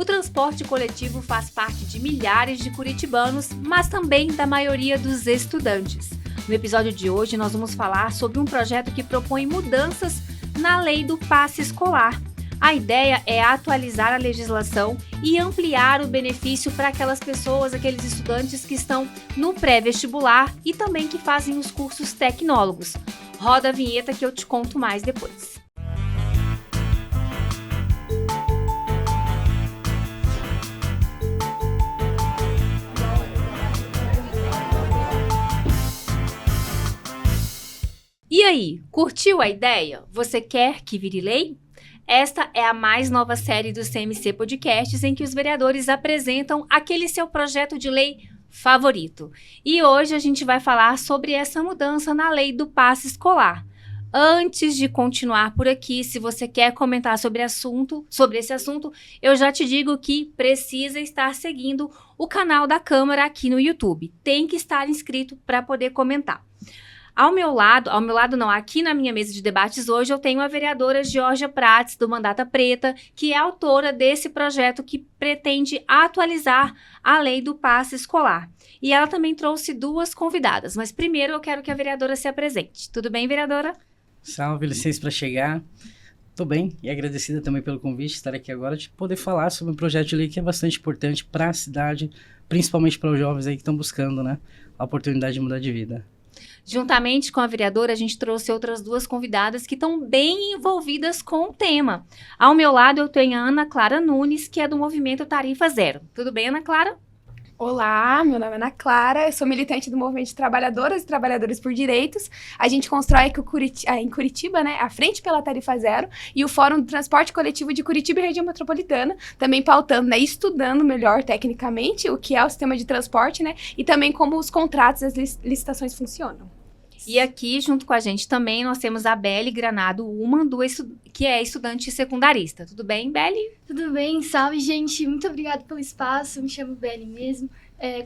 O transporte coletivo faz parte de milhares de curitibanos, mas também da maioria dos estudantes. No episódio de hoje, nós vamos falar sobre um projeto que propõe mudanças na lei do passe escolar. A ideia é atualizar a legislação e ampliar o benefício para aquelas pessoas, aqueles estudantes que estão no pré-vestibular e também que fazem os cursos tecnólogos. Roda a vinheta que eu te conto mais depois. E aí, curtiu a ideia? Você quer que vire lei? Esta é a mais nova série do CMC Podcasts em que os vereadores apresentam aquele seu projeto de lei favorito. E hoje a gente vai falar sobre essa mudança na lei do passe escolar. Antes de continuar por aqui, se você quer comentar sobre esse assunto, eu já te digo que precisa estar seguindo o canal da Câmara aqui no YouTube. Tem que estar inscrito para poder comentar. Aqui na minha mesa de debates hoje eu tenho a vereadora Georgia Prates, do Mandata Preta, que é autora desse projeto que pretende atualizar a lei do passe escolar. E ela também trouxe duas convidadas, mas primeiro eu quero que a vereadora se apresente. Tudo bem, vereadora? Salve, licença para chegar. Estou bem e agradecida também pelo convite de estar aqui agora, de poder falar sobre um projeto de lei que é bastante importante para a cidade, principalmente para os jovens aí que estão buscando, né, a oportunidade de mudar de vida. Juntamente com a vereadora, a gente trouxe outras duas convidadas que estão bem envolvidas com o tema. Ao meu lado, eu tenho a Ana Clara Nunes, que é do movimento Tarifa Zero. Tudo bem, Ana Clara? Olá, meu nome é Ana Clara, eu sou militante do Movimento de Trabalhadoras e Trabalhadores por Direitos. A gente constrói aqui em Curitiba, né, a Frente pela Tarifa Zero e o Fórum do Transporte Coletivo de Curitiba e Região Metropolitana, também pautando, né, estudando melhor tecnicamente o que é o sistema de transporte, né, e também como os contratos e as licitações funcionam. E aqui, junto com a gente também, nós temos a Beli Granado Uman, que é estudante secundarista. Tudo bem, Beli? Tudo bem, salve, gente. Muito obrigada pelo espaço, me chamo Beli mesmo.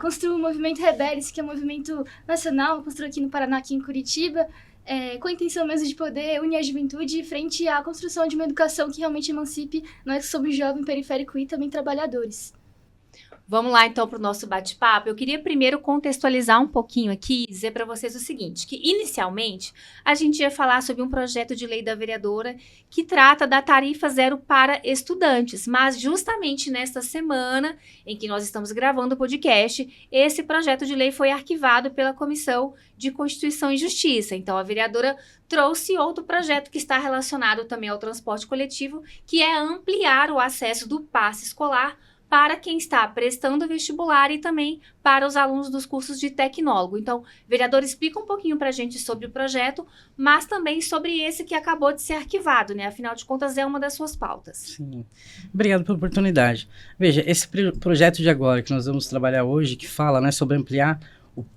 Construo o Movimento Rebeldes, que é um movimento nacional, construo aqui no Paraná, aqui em Curitiba, com a intenção mesmo de poder unir a juventude frente à construção de uma educação que realmente emancipe nós que somos jovens, periférico e também trabalhadores. Vamos lá, então, para o nosso bate-papo. Eu queria primeiro contextualizar um pouquinho aqui e dizer para vocês o seguinte, que inicialmente a gente ia falar sobre um projeto de lei da vereadora que trata da tarifa zero para estudantes, mas justamente nesta semana em que nós estamos gravando o podcast, esse projeto de lei foi arquivado pela Comissão de Constituição e Justiça. Então, a vereadora trouxe outro projeto que está relacionado também ao transporte coletivo, que é ampliar o acesso do passe escolar para quem está prestando vestibular e também para os alunos dos cursos de tecnólogo. Então, vereador, explica um pouquinho para a gente sobre o projeto, mas também sobre esse que acabou de ser arquivado, né? Afinal de contas, é uma das suas pautas. Sim. Obrigado pela oportunidade. Veja, esse projeto de agora que nós vamos trabalhar hoje, que fala, né, sobre ampliar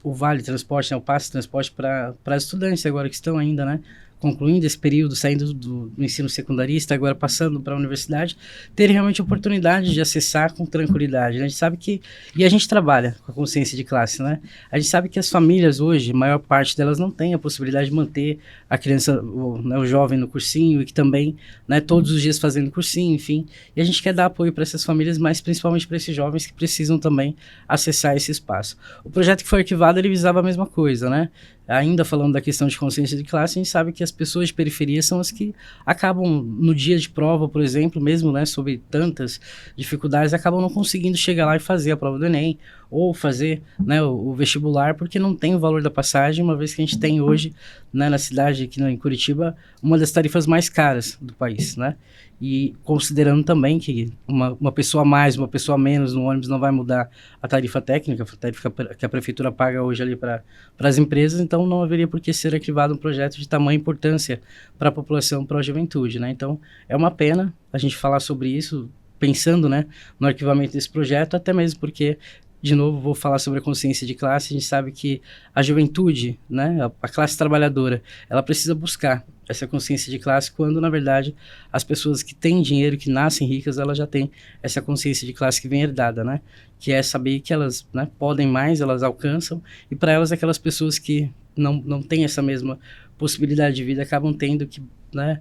o Vale Transporte, né, o passe transporte para estudantes agora que estão ainda, né, concluindo esse período, saindo do ensino secundarista, agora passando para a universidade, ter realmente a oportunidade de acessar com tranquilidade, né? A gente sabe que, e a gente trabalha com a consciência de classe, né? A gente sabe que as famílias hoje, a maior parte delas não tem a possibilidade de manter a criança, o jovem no cursinho, e que também, né, todos os dias fazendo cursinho, enfim, e a gente quer dar apoio para essas famílias, mas principalmente para esses jovens que precisam também acessar esse espaço. O projeto que foi arquivado, ele visava a mesma coisa, né? Ainda falando da questão de consciência de classe, a gente sabe que as pessoas de periferia são as que acabam, no dia de prova, por exemplo, mesmo, né, sob tantas dificuldades, acabam não conseguindo chegar lá e fazer a prova do Enem, ou fazer, né, o vestibular, porque não tem o valor da passagem, uma vez que a gente tem hoje, né, na cidade, aqui em Curitiba, uma das tarifas mais caras do país, né? E considerando também que uma pessoa a mais, uma pessoa a menos no ônibus não vai mudar a tarifa técnica, a tarifa que a prefeitura paga hoje ali para as empresas, então não haveria por que ser arquivado um projeto de tamanha importância para a população, para a juventude, né? Então, é uma pena a gente falar sobre isso, pensando, né, no arquivamento desse projeto, até mesmo porque, de novo, vou falar sobre a consciência de classe. A gente sabe que a juventude, né, a classe trabalhadora, ela precisa buscar essa consciência de classe quando, na verdade, as pessoas que têm dinheiro, que nascem ricas, elas já têm essa consciência de classe que vem herdada, né? Que é saber que elas, né, podem mais, elas alcançam, e para elas, aquelas pessoas que não têm essa mesma possibilidade de vida acabam tendo que, né,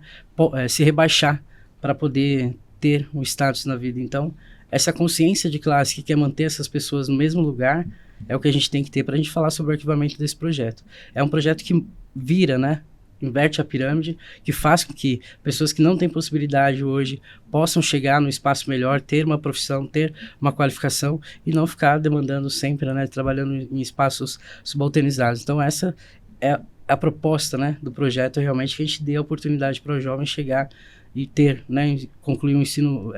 se rebaixar para poder ter um status na vida. Então, essa consciência de classe que quer manter essas pessoas no mesmo lugar é o que a gente tem que ter para a gente falar sobre o arquivamento desse projeto. É um projeto que vira, né? Inverte a pirâmide, que faz com que pessoas que não têm possibilidade hoje possam chegar num espaço melhor, ter uma profissão, ter uma qualificação e não ficar demandando sempre, né? Trabalhando em espaços subalternizados. Então essa é a proposta, né, do projeto, é realmente que a gente dê a oportunidade para o jovem chegar e ter, né, concluir um ensino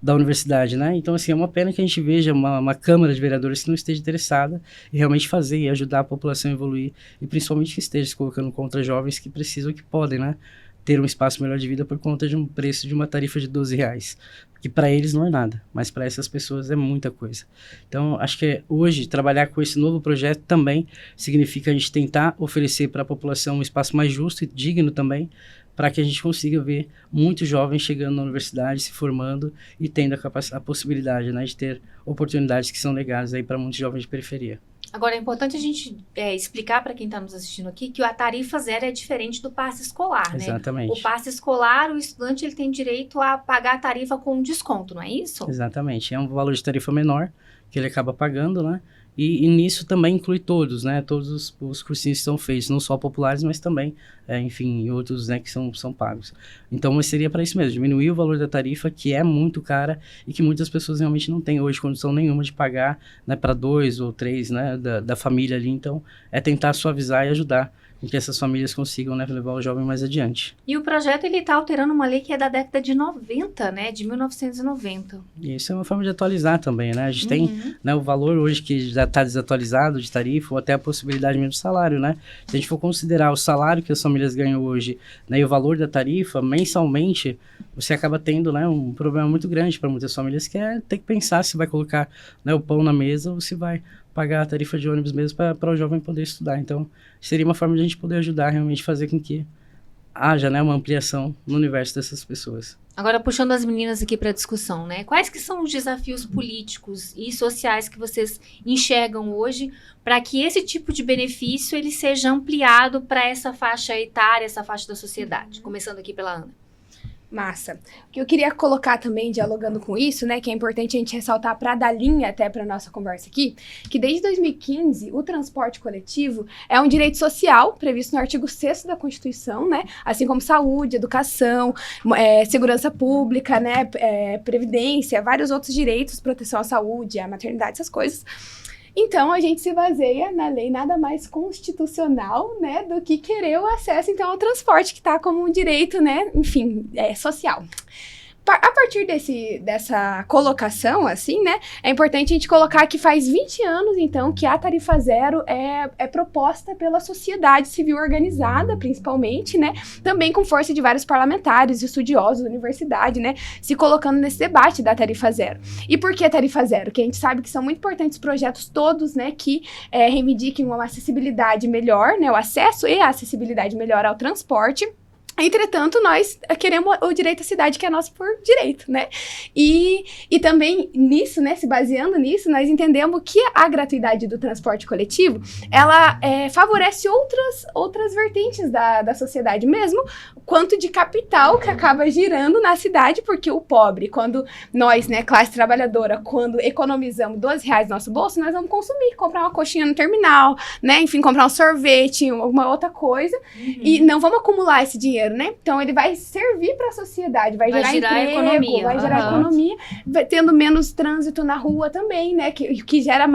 da universidade, né? Então, assim, é uma pena que a gente veja uma Câmara de Vereadores que não esteja interessada em realmente fazer e ajudar a população a evoluir e principalmente que esteja se colocando contra jovens que precisam, que podem, né, ter um espaço melhor de vida por conta de um preço de uma tarifa de R$12, que para eles não é nada, mas para essas pessoas é muita coisa. Então, acho que hoje, trabalhar com esse novo projeto também significa a gente tentar oferecer para a população um espaço mais justo e digno também, para que a gente consiga ver muitos jovens chegando na universidade, se formando e tendo a possibilidade, né, de ter oportunidades que são legais aí para muitos jovens de periferia. Agora, é importante a gente explicar para quem está nos assistindo aqui que a tarifa zero é diferente do passe escolar, né? Exatamente. O passe escolar, o estudante ele tem direito a pagar a tarifa com desconto, não é isso? Exatamente. É um valor de tarifa menor que ele acaba pagando, né? E nisso também inclui todos, né? Todos os cursinhos que são feitos, não só populares, mas também, enfim, outros, né, que são pagos. Então, mas seria para isso mesmo, diminuir o valor da tarifa, que é muito cara e que muitas pessoas realmente não têm hoje condição nenhuma de pagar, né, para 2 ou 3, né, da família ali. Então, é tentar suavizar e ajudar com que essas famílias consigam, né, levar o jovem mais adiante. E o projeto, ele está alterando uma lei que é da década de 90, né, de 1990. E isso é uma forma de atualizar também, né? A gente tem, né, o valor hoje que já está desatualizado de tarifa ou até a possibilidade mesmo do salário, né? Se a gente for considerar o salário que as famílias ganham hoje, né, e o valor da tarifa, mensalmente, você acaba tendo, né, um problema muito grande para muitas famílias, que é ter que pensar se vai colocar, né, o pão na mesa ou se vai pagar a tarifa de ônibus mesmo para o jovem poder estudar. Então, seria uma forma de a gente poder ajudar realmente fazer com que haja, né, uma ampliação no universo dessas pessoas. Agora, puxando as meninas aqui para a discussão, né? Quais que são os desafios políticos e sociais que vocês enxergam hoje para que esse tipo de benefício ele seja ampliado para essa faixa etária, essa faixa da sociedade? Começando aqui pela Ana. Massa. O que eu queria colocar também, dialogando com isso, né, que é importante a gente ressaltar para dar linha até para nossa conversa aqui, que desde 2015 o transporte coletivo é um direito social previsto no artigo 6º da Constituição, né, assim como saúde, educação, segurança pública, né, previdência, vários outros direitos, proteção à saúde, à maternidade, essas coisas. Então, a gente se baseia na lei nada mais constitucional, né, do que querer o acesso, então, ao transporte, que está como um direito, né, enfim, social. A partir dessa colocação, assim, né, é importante a gente colocar que faz 20 anos, então, que a tarifa zero é proposta pela sociedade civil organizada, principalmente, né, também com força de vários parlamentares, estudiosos da universidade, né, se colocando nesse debate da tarifa zero. E por que tarifa zero? Porque a gente sabe que são muito importantes projetos todos, né, que reivindiquem uma acessibilidade melhor, né, o acesso e a acessibilidade melhor ao transporte. Entretanto, nós queremos o direito à cidade, que é nosso por direito, né? E também nisso, né, se baseando nisso, nós entendemos que a gratuidade do transporte coletivo, ela favorece outras vertentes da sociedade mesmo, quanto de capital que acaba girando na cidade, porque o pobre, quando nós, né, classe trabalhadora, quando economizamos R$12 no nosso bolso, nós vamos consumir, comprar uma coxinha no terminal, né, enfim, comprar um sorvete, alguma outra coisa, e não vamos acumular esse dinheiro, né? Então, ele vai servir para a sociedade, vai gerar emprego, economia. Vai gerar economia, tendo menos trânsito na rua também, né? Que gera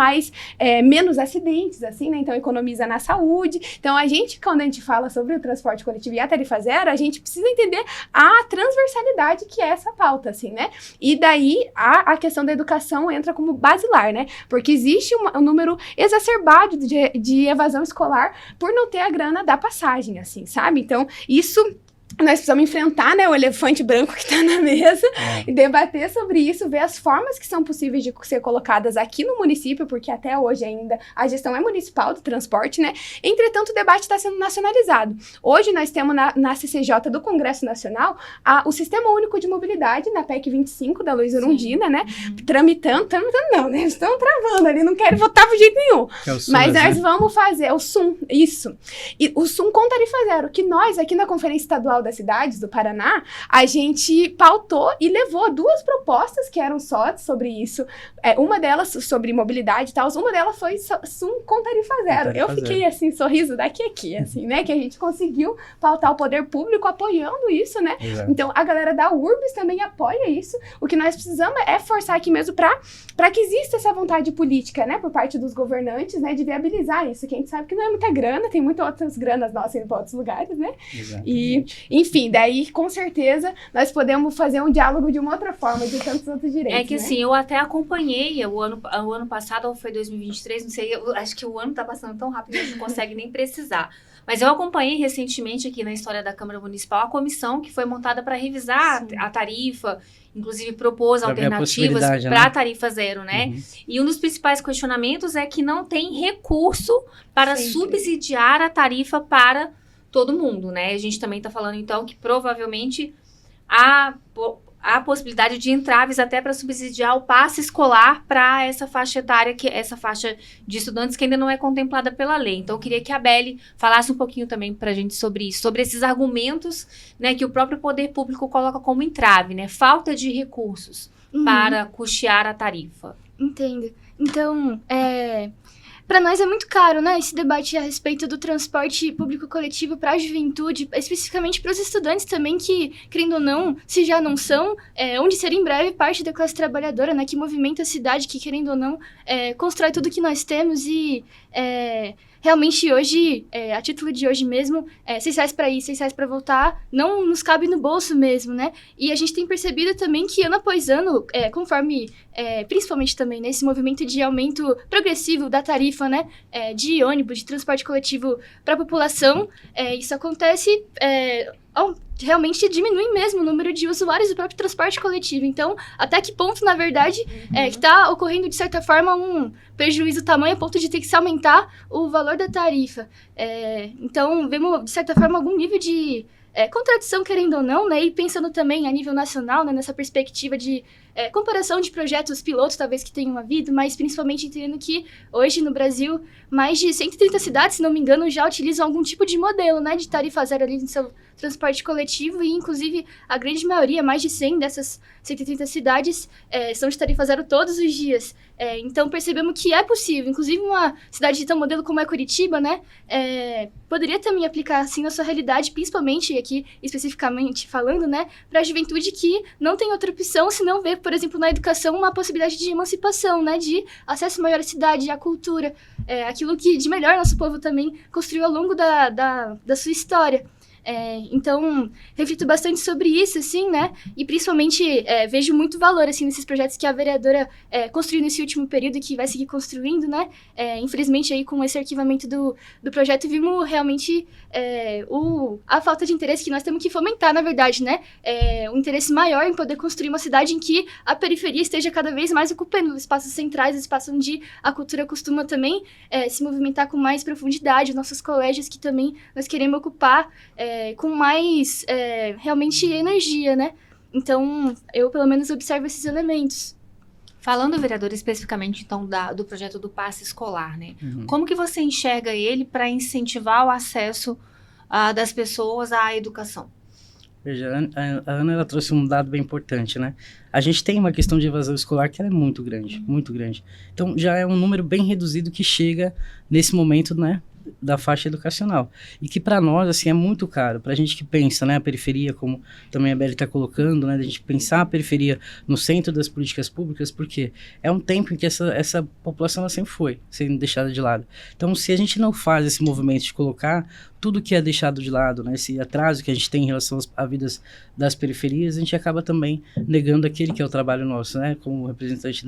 menos acidentes, assim, né? Então, economiza na saúde. Então, quando a gente fala sobre o transporte coletivo e a tarifa zero, a gente precisa entender a transversalidade que é essa pauta, assim, né? E daí, a questão da educação entra como basilar, né? Porque existe um número exacerbado de evasão escolar por não ter a grana da passagem, assim, sabe? Então, isso nós precisamos enfrentar, né, o elefante branco que está na mesa e debater sobre isso, ver as formas que são possíveis de ser colocadas aqui no município, porque até hoje ainda a gestão é municipal do transporte, né? Entretanto, o debate está sendo nacionalizado. Hoje nós temos na CCJ do Congresso Nacional o Sistema Único de Mobilidade, na PEC 25 da Luiza Erundina, né? Tramitando não, né? Estão travando ali, não querem votar de jeito nenhum. É o SUS, mas nós né? vamos fazer o SUM, isso. E o SUM com tarifa zero, que nós aqui na Conferência Estadual da das cidades do Paraná, a gente pautou e levou 2 propostas que eram só sobre isso. Uma delas sobre mobilidade e tal, uma delas foi com tarifa zero. Eu fiquei assim, sorriso daqui a aqui, assim, né? Que a gente conseguiu pautar o poder público apoiando isso, né? Exato. Então, a galera da URBS também apoia isso. O que nós precisamos é forçar aqui mesmo para que exista essa vontade política, né? Por parte dos governantes, né? De viabilizar isso, que a gente sabe que não é muita grana, tem muitas outras granas nossas indo para outros lugares, né? Exatamente. E, enfim, daí, com certeza, nós podemos fazer um diálogo de uma outra forma, de tantos outros direitos, É que né? assim, eu até acompanhei o ano passado, ou foi 2023, não sei, eu acho que o ano tá passando tão rápido que a gente não consegue nem precisar. Mas eu acompanhei recentemente aqui na história da Câmara Municipal a comissão que foi montada para revisar a tarifa, inclusive propôs Pra ver a alternativas possibilidade, para né? a tarifa zero, né? Uhum. E um dos principais questionamentos é que não tem recurso para Sempre. subsidiar a tarifa para todo mundo, né? A gente também está falando, então, que provavelmente há possibilidade de entraves até para subsidiar o passe escolar para essa faixa etária, essa faixa de estudantes que ainda não é contemplada pela lei. Então, eu queria que a Beli falasse um pouquinho também para a gente sobre isso, sobre esses argumentos, né, que o próprio poder público coloca como entrave, né? Falta de recursos para custear a tarifa. Entendo. Então, para nós é muito caro, né, esse debate a respeito do transporte público coletivo para a juventude, especificamente para os estudantes também que, querendo ou não, se já não são, onde ser em breve parte da classe trabalhadora, né, que movimenta a cidade, que, querendo ou não, constrói tudo que nós temos e... realmente hoje, a título de hoje mesmo, R$6 para ir, R$6 para voltar, não nos cabe no bolso mesmo, né? E a gente tem percebido também que ano após ano, conforme, principalmente também nesse movimento de aumento progressivo da tarifa, né? De ônibus, de transporte coletivo para a população, isso acontece... realmente diminui mesmo o número de usuários do próprio transporte coletivo. Então, até que ponto, na verdade, que está ocorrendo, de certa forma, um prejuízo tamanho a ponto de ter que se aumentar o valor da tarifa. Então, vemos, de certa forma, algum nível de contradição, querendo ou não, né? E pensando também a nível nacional, né? Nessa perspectiva de comparação de projetos pilotos, talvez, que tenham havido, mas principalmente entendendo que hoje no Brasil, mais de 130 cidades, se não me engano, já utilizam algum tipo de modelo, né? De tarifa zero ali no seu transporte coletivo e, inclusive, a grande maioria, mais de 100 dessas 130 cidades, são de tarifa zero todos os dias. Então, percebemos que é possível. Inclusive, uma cidade de tão modelo como é Curitiba, né? Poderia também aplicar, assim, na sua realidade, principalmente aqui, especificamente falando, né? Para a juventude que não tem outra opção, senão ver, por exemplo, na educação, uma possibilidade de emancipação, né? De acesso maior à cidade, à cultura. Aquilo que de melhor nosso povo também construiu ao longo da sua história. Então, reflito bastante sobre isso, assim, né? E principalmente vejo muito valor, assim, nesses projetos que a vereadora construiu nesse último período e que vai seguir construindo, né? Infelizmente, aí, com esse arquivamento do projeto, vimos realmente a falta de interesse que nós temos que fomentar, na verdade, né? Um interesse maior em poder construir uma cidade em que a periferia esteja cada vez mais ocupando espaços centrais, espaços onde a cultura costuma também se movimentar com mais profundidade, nossos colégios que também nós queremos ocupar com mais, realmente, energia, né? Então, eu, pelo menos, observo esses elementos. Falando, vereador, especificamente, então, do projeto do passe escolar, né? Uhum. Como que você enxerga ele para incentivar o acesso das pessoas à educação? Veja, a Ana ela trouxe um dado bem importante, né? A gente tem uma questão de evasão escolar que ela é muito grande, muito grande. Então, já é um número bem reduzido que chega nesse momento, né, da faixa educacional. E que para nós, assim, é muito caro. Para a gente que pensa, né, a periferia, como também a Beli está colocando, né, a gente pensar a periferia no centro das políticas públicas, porque é um tempo em que essa população ela sempre foi sendo deixada de lado. Então, se a gente não faz esse movimento de colocar tudo que é deixado de lado, né, esse atraso que a gente tem em relação às vidas das periferias, a gente acaba também negando aquele que é o trabalho nosso, né, como representante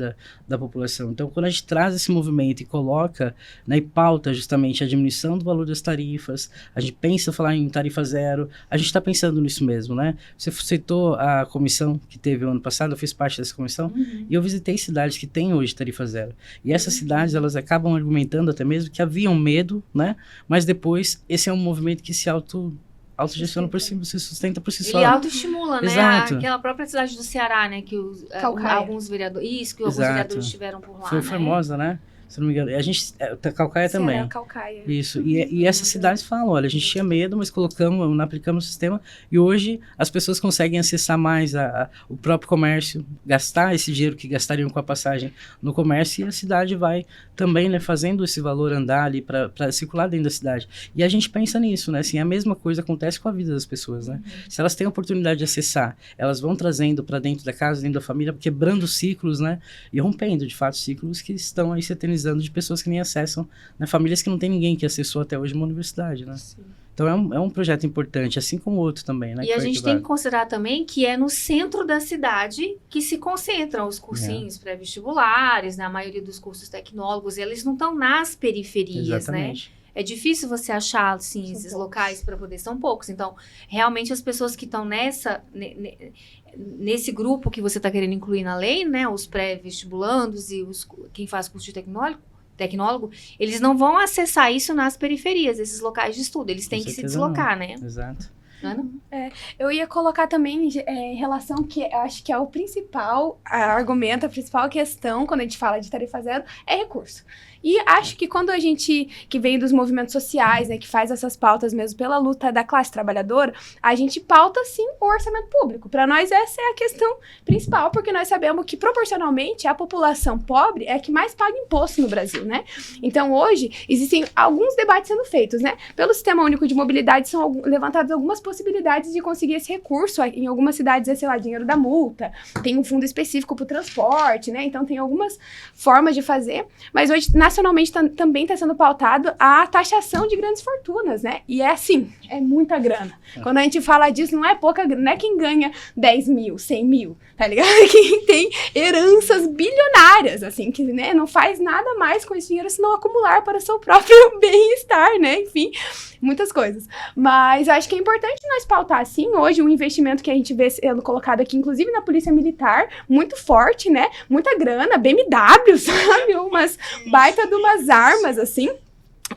da população. Então, quando a gente traz esse movimento e coloca, né, e pauta justamente a diminuição do valor das tarifas, a gente pensa falar em tarifa zero, a gente está pensando nisso mesmo, né? Você citou a comissão que teve o ano passado, eu fiz parte dessa comissão, e eu visitei cidades que têm hoje tarifa zero. E essas cidades, elas acabam argumentando até mesmo que haviam medo, né, mas depois esse é um movimento que se autogestiona por si, se sustenta por si só. Ele autoestimula, né? Exato. Aquela própria cidade do Ceará, né? Que alguns vereadores... Isso, que alguns Exato. vereadores estiveram por lá, Foi né? Formosa, né? se não me engano. E a gente, Calcaia também. Ceará, Calcaia. Isso, e essas cidades falam, olha, a gente tinha medo, mas aplicamos o sistema, e hoje as pessoas conseguem acessar mais o próprio comércio, gastar esse dinheiro que gastariam com a passagem no comércio, e a cidade vai também, né, fazendo esse valor andar ali para circular dentro da cidade. E a gente pensa nisso, né, assim, a mesma coisa acontece com a vida das pessoas, né? Se elas têm a oportunidade de acessar, elas vão trazendo para dentro da casa, dentro da família, quebrando ciclos, né, e rompendo, de fato, ciclos que estão aí se eternizando de pessoas que nem acessam, né, famílias que não tem ninguém que acessou até hoje uma universidade, né? Sim. Então é um projeto importante, assim como o outro também, né? E a gente tem que considerar também que é no centro da cidade que se concentram os cursinhos pré-vestibulares, né? A maioria dos cursos tecnólogos, eles não estão nas periferias, Exatamente. né? É difícil você achar, assim, esses locais para poder, são poucos. Então, realmente as pessoas que estão nesse grupo que você está querendo incluir na lei, né? Os pré-vestibulandos e quem faz curso de tecnólogo, eles não vão acessar isso nas periferias, esses locais de estudo. Eles têm que se deslocar, né? Exato. Ana? Eu ia colocar também em relação que eu acho que é o principal argumento, a principal questão quando a gente fala de tarifa zero é recurso. E acho que quando a gente, que vem dos movimentos sociais, né, que faz essas pautas mesmo pela luta da classe trabalhadora, a gente pauta, sim, o orçamento público. Para nós, essa é a questão principal, porque nós sabemos que, proporcionalmente, a população pobre é a que mais paga imposto no Brasil, né? Então, hoje, existem alguns debates sendo feitos, né? Pelo Sistema Único de Mobilidade, são levantadas algumas possibilidades de conseguir esse recurso. Em algumas cidades, é, sei lá, dinheiro da multa, tem um fundo específico para o transporte, né? Então, tem algumas formas de fazer, mas hoje, nacionalmente também está sendo pautado a taxação de grandes fortunas, né? E é assim, é muita grana. Quando a gente fala disso, não é pouca grana, não é quem ganha 10 mil, 100 mil, tá ligado? É quem tem heranças bilionárias, assim, que, né, não faz nada mais com esse dinheiro senão acumular para seu próprio bem-estar, né? Enfim, muitas coisas. Mas eu acho que é importante nós pautar, assim, hoje, um investimento que a gente vê sendo colocado aqui, inclusive na Polícia Militar, muito forte, né? Muita grana, BMW, sabe? Umas baita de umas armas, assim.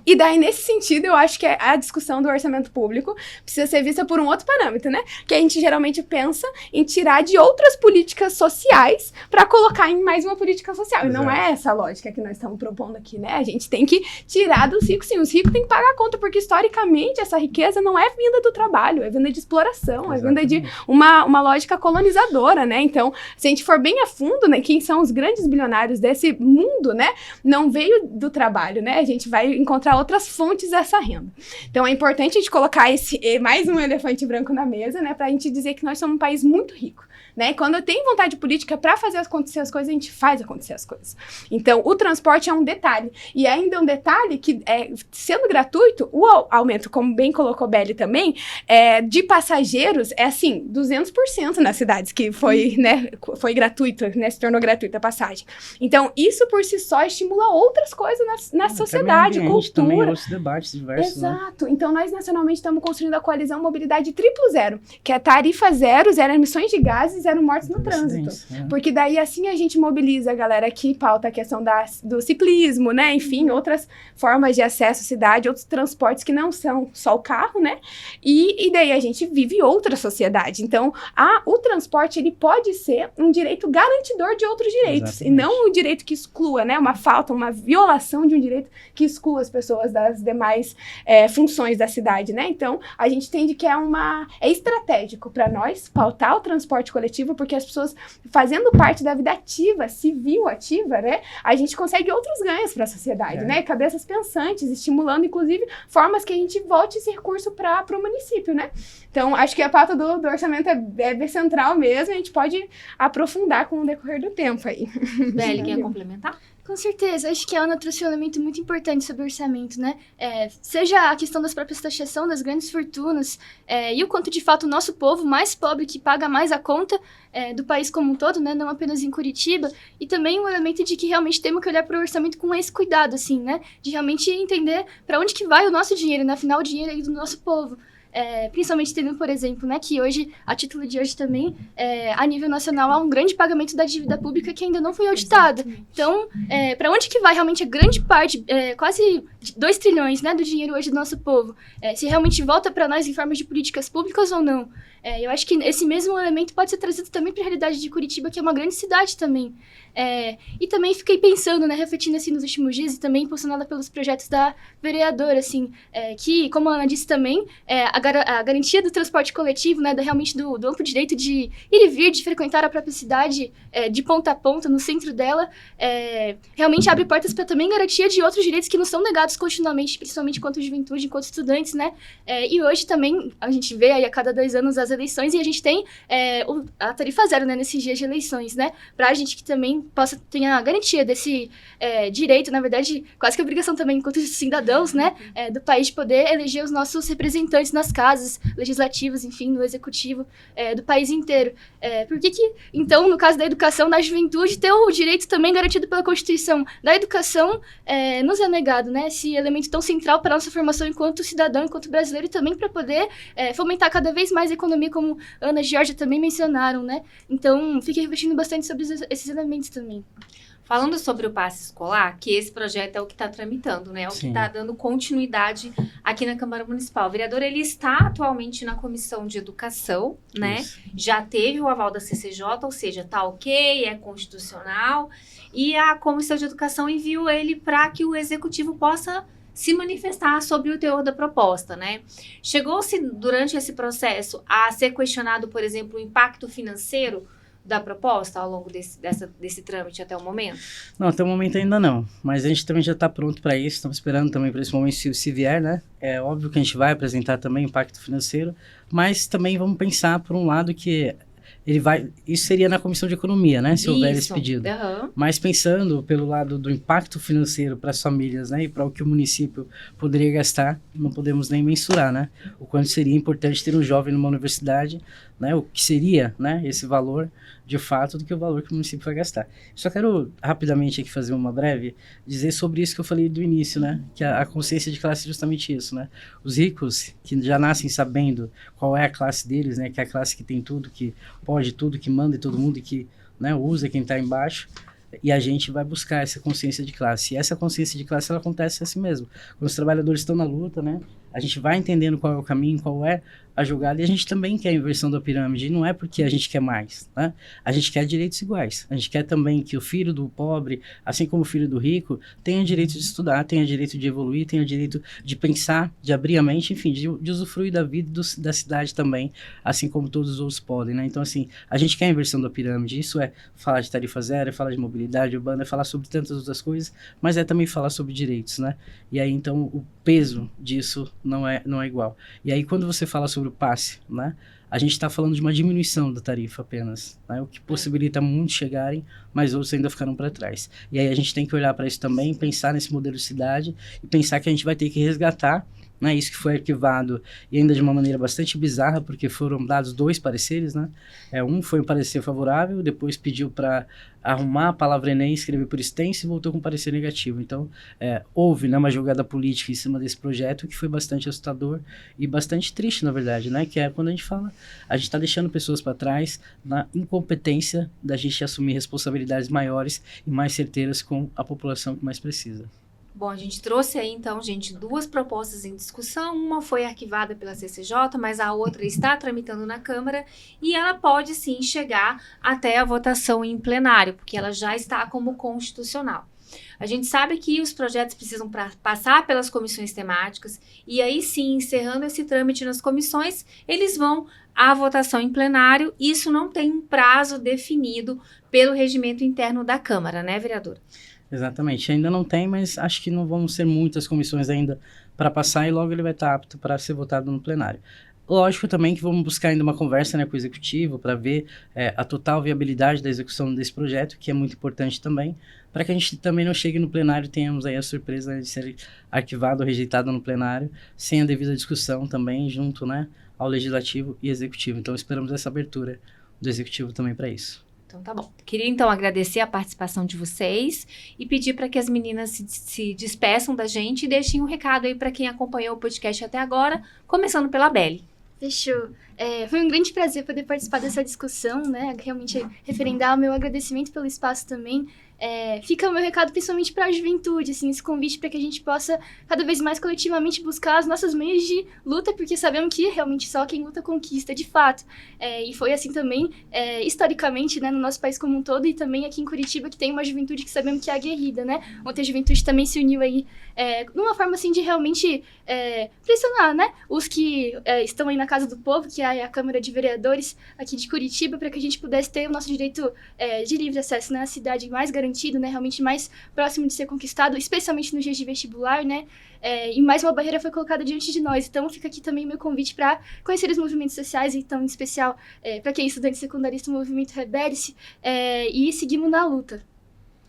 E daí, nesse sentido, eu acho que a discussão do orçamento público precisa ser vista por um outro parâmetro, né? Que a gente geralmente pensa em tirar de outras políticas sociais para colocar em mais uma política social. Exato. E não é essa a lógica que nós estamos propondo aqui, né? A gente tem que tirar dos ricos, sim. Os ricos têm que pagar a conta, porque historicamente essa riqueza não é vinda do trabalho, é vinda de exploração, exatamente. É vinda de uma lógica colonizadora, né? Então, se a gente for bem a fundo, né? Quem são os grandes bilionários desse mundo, né? Não veio do trabalho, né? A gente vai encontrar outras fontes dessa renda. Então, é importante a gente colocar mais um elefante branco na mesa, né, pra gente dizer que nós somos um país muito rico, né, e quando eu tenho vontade política para fazer acontecer as coisas, a gente faz acontecer as coisas. Então, o transporte é um detalhe, e ainda um detalhe que, sendo gratuito, o aumento, como bem colocou Belly também, de passageiros é, assim, 200% nas cidades que foi, né, foi gratuito, né, se tornou gratuita a passagem. Então, isso por si só estimula outras coisas na sociedade, cultura. Também outros debates diversos. Exato. Né? Então, nós nacionalmente estamos construindo a coalizão Mobilidade 000, que é tarifa zero emissões de gases, zero mortes no trânsito. Porque daí, assim, a gente mobiliza a galera que pauta a questão do ciclismo, né? Enfim, outras formas de acesso à cidade, outros transportes que não são só o carro, né? E daí a gente vive outra sociedade. Então, o transporte, ele pode ser um direito garantidor de outros direitos. Exatamente. E não um direito que exclua, né? Uma falta, uma violação de um direito que exclua as pessoas das demais funções da cidade, né? Então, a gente entende que é estratégico para nós pautar o transporte coletivo, porque as pessoas fazendo parte da vida ativa, civil ativa, né? A gente consegue outros ganhos para a sociedade, né? Cabeças pensantes, estimulando, inclusive, formas que a gente volte esse recurso para o município, né? Então, acho que a pauta do orçamento é central mesmo, a gente pode aprofundar com o decorrer do tempo aí. Belly, quer complementar? Com certeza, acho que a Ana trouxe um elemento muito importante sobre o orçamento, né? Seja a questão das próprias taxação das grandes fortunas e o quanto, de fato, o nosso povo mais pobre que paga mais a conta do país como um todo, né? Não apenas em Curitiba. E também o elemento de que realmente temos que olhar para o orçamento com esse cuidado, assim, né? De realmente entender para onde que vai o nosso dinheiro, né? Afinal, o dinheiro aí do nosso povo. Principalmente tendo, por exemplo, né, que hoje, a título de hoje também, a nível nacional, há um grande pagamento da dívida pública que ainda não foi auditada. Exatamente. Então, para onde que vai realmente a grande parte, quase 2 trilhões, né, do dinheiro hoje do nosso povo? Se realmente volta para nós em forma de políticas públicas ou não? Eu acho que esse mesmo elemento pode ser trazido também para a realidade de Curitiba, que é uma grande cidade também. E também fiquei pensando, né, refletindo assim nos últimos dias e também impulsionada pelos projetos da vereadora, assim, que, como a Ana disse também, a garantia do transporte coletivo, né, realmente do amplo direito de ir e vir, de frequentar a própria cidade de ponta a ponta, no centro dela, realmente abre portas para também garantia de outros direitos que nos são negados continuamente, principalmente enquanto juventude, enquanto estudantes, né? E hoje também a gente vê aí a cada 2 anos as eleições e a gente tem a tarifa zero, né, nesses dias de eleições, né? Pra gente que também ter a garantia desse direito, na verdade, quase que obrigação também, enquanto cidadãos, né, do país, de poder eleger os nossos representantes nas casas legislativas, enfim, no executivo do país inteiro. Por que, então, no caso da educação, da juventude, ter o direito também garantido pela Constituição da educação nos é negado, né, esse elemento tão central para a nossa formação enquanto cidadão, enquanto brasileiro, e também para poder fomentar cada vez mais a economia, como Ana e Georgia também mencionaram, né? Então, fiquei refletindo bastante sobre esses elementos também. Falando sobre o passe escolar, que esse projeto é o que está tramitando, né? É o que está dando continuidade aqui na Câmara Municipal. O vereador, ele está atualmente na Comissão de Educação, né? Isso. Já teve o aval da CCJ, ou seja, está ok, é constitucional. E a Comissão de Educação enviou ele para que o Executivo possa se manifestar sobre o teor da proposta, né? Chegou-se, durante esse processo, a ser questionado, por exemplo, o impacto financeiro da proposta ao longo desse trâmite até o momento? Não, até o momento ainda não, mas a gente também já está pronto para isso, estamos esperando também para esse momento se vier, né? É óbvio que a gente vai apresentar também impacto financeiro, mas também vamos pensar por um lado que isso seria na Comissão de Economia, né, se houver esse pedido. Uhum. Mas pensando pelo lado do impacto financeiro para as famílias, né, e para o que o município poderia gastar, não podemos nem mensurar, né, o quanto seria importante ter um jovem numa universidade, né, o que seria, né, esse valor de fato do que o valor que o município vai gastar. Só quero rapidamente aqui fazer uma breve, dizer sobre isso que eu falei do início, né, que a consciência de classe é justamente isso, né, os ricos que já nascem sabendo qual é a classe deles, né, que é a classe que tem tudo, que pode tudo, que manda em todo mundo e que, né, usa quem está embaixo, e a gente vai buscar essa consciência de classe. E essa consciência de classe, ela acontece assim mesmo. Quando os trabalhadores estão na luta, né, a gente vai entendendo qual é o caminho, qual é a jogada, e a gente também quer a inversão da pirâmide, e não é porque a gente quer mais, né? A gente quer direitos iguais. A gente quer também que o filho do pobre, assim como o filho do rico, tenha direito de estudar, tenha direito de evoluir, tenha direito de pensar, de abrir a mente, enfim, de usufruir da vida da cidade também, assim como todos os outros podem, né? Então, assim, a gente quer a inversão da pirâmide. Isso é falar de tarifa zero, é falar de mobilidade urbana, é falar sobre tantas outras coisas, mas é também falar sobre direitos, né? E aí, então, o peso disso não é igual. E aí, quando você fala sobre o passe, né, a gente está falando de uma diminuição da tarifa apenas, né, o que possibilita muitos chegarem, mas outros ainda ficaram para trás. E aí a gente tem que olhar para isso também, pensar nesse modelo de cidade e pensar que a gente vai ter que resgatar, né, isso que foi arquivado e ainda de uma maneira bastante bizarra, porque foram dados 2 pareceres, né? Um foi um parecer favorável, depois pediu para arrumar a palavra Enem, escrever por extenso e voltou com um parecer negativo. Então, houve, né, uma jogada política em cima desse projeto que foi bastante assustador e bastante triste, na verdade, né? Que é quando a gente fala, a gente está deixando pessoas para trás na incompetência da gente assumir responsabilidades maiores e mais certeiras com a população que mais precisa. Bom, a gente trouxe aí, então, gente, 2 propostas em discussão. Uma foi arquivada pela CCJ, mas a outra está tramitando na Câmara e ela pode, sim, chegar até a votação em plenário, porque ela já está como constitucional. A gente sabe que os projetos precisam passar pelas comissões temáticas e aí, sim, encerrando esse trâmite nas comissões, eles vão à votação em plenário. Isso não tem um prazo definido pelo regimento interno da Câmara, né, vereadora? Exatamente, ainda não tem, mas acho que não vão ser muitas comissões ainda para passar e logo ele vai estar apto para ser votado no plenário. Lógico também que vamos buscar ainda uma conversa, né, com o Executivo para ver a total viabilidade da execução desse projeto, que é muito importante também, para que a gente também não chegue no plenário e tenhamos aí a surpresa, né, de ser arquivado ou rejeitado no plenário, sem a devida discussão também junto, né, ao Legislativo e Executivo. Então esperamos essa abertura do Executivo também para isso. Então tá bom. Queria então agradecer a participação de vocês e pedir para que as meninas se despeçam da gente e deixem um recado aí para quem acompanhou o podcast até agora, começando pela Beli. Fechou. Foi um grande prazer poder participar dessa discussão, né? Realmente referendar o meu agradecimento pelo espaço também. Fica o meu recado principalmente para a juventude, assim, esse convite para que a gente possa cada vez mais coletivamente buscar os nossos meios de luta, porque sabemos que realmente só quem luta conquista de fato. E foi assim também, historicamente, né, no nosso país como um todo, e também aqui em Curitiba, que tem uma juventude que sabemos que é aguerrida, né? Ontem a juventude também se uniu aí, numa forma assim de realmente pressionar, né, os que estão aí na Casa do Povo, que é a Câmara de Vereadores aqui de Curitiba, para que a gente pudesse ter o nosso direito de livre acesso na cidade mais garantido, né, realmente mais próximo de ser conquistado, especialmente nos dias de vestibular, né, e mais uma barreira foi colocada diante de nós. Então fica aqui também o meu convite para conhecer os movimentos sociais, então em especial para quem é estudante secundarista, o movimento Rebelde, e seguimos na luta.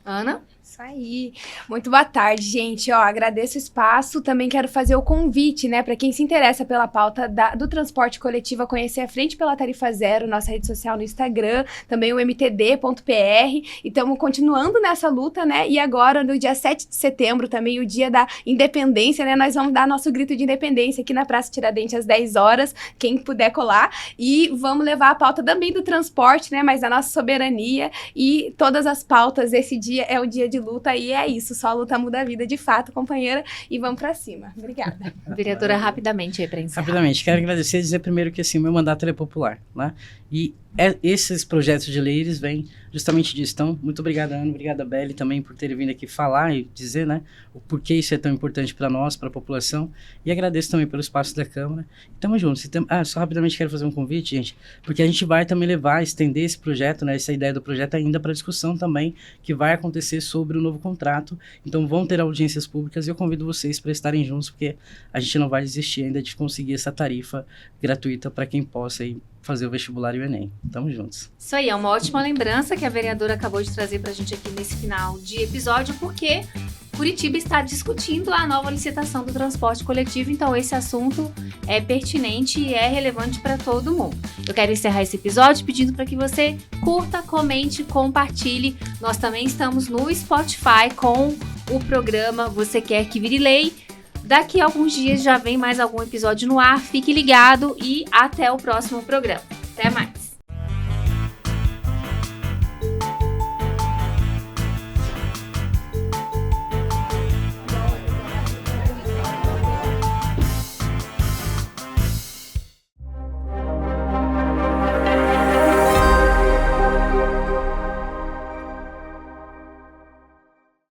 Ana? Isso aí. Muito boa tarde, gente. Agradeço o espaço. Também quero fazer o convite, né, para quem se interessa pela pauta do transporte coletivo, a conhecer a Frente pela Tarifa Zero, nossa rede social no Instagram, também o mtd.pr. E estamos continuando nessa luta, né? E agora, no dia 7 de setembro, também o dia da independência, né? Nós vamos dar nosso grito de independência aqui na Praça Tiradentes às 10 horas, quem puder colar. E vamos levar a pauta também do transporte, né? Mas da nossa soberania e todas as pautas. Esse dia é o dia de luta e é isso, só a luta muda a vida de fato, companheira, e vamos pra cima. Obrigada. Vereadora, rapidamente aí pra encerrar. Rapidamente, quero agradecer e dizer primeiro que assim, o meu mandato é popular, né? E esses projetos de lei, eles vêm justamente disso. Então, muito obrigado, Ana, obrigado, Beli, também por terem vindo aqui falar e dizer, né, o porquê isso é tão importante para nós, para a população. E agradeço também pelo espaço da Câmara. E tamo junto. Só rapidamente quero fazer um convite, gente, porque a gente vai também estender esse projeto, né, essa ideia do projeto ainda para discussão também, que vai acontecer sobre o novo contrato. Então, vão ter audiências públicas e eu convido vocês para estarem juntos, porque a gente não vai desistir ainda de conseguir essa tarifa gratuita para quem possa ir fazer o vestibular e o Enem. Tamo juntos. Isso aí, é uma ótima lembrança que a vereadora acabou de trazer pra gente aqui nesse final de episódio, porque Curitiba está discutindo a nova licitação do transporte coletivo, então esse assunto é pertinente e é relevante para todo mundo. Eu quero encerrar esse episódio pedindo para que você curta, comente, compartilhe. Nós também estamos no Spotify com o programa Você Quer Que Vire Lei. Daqui a alguns dias já vem mais algum episódio no ar. Fique ligado e até o próximo programa. Até mais!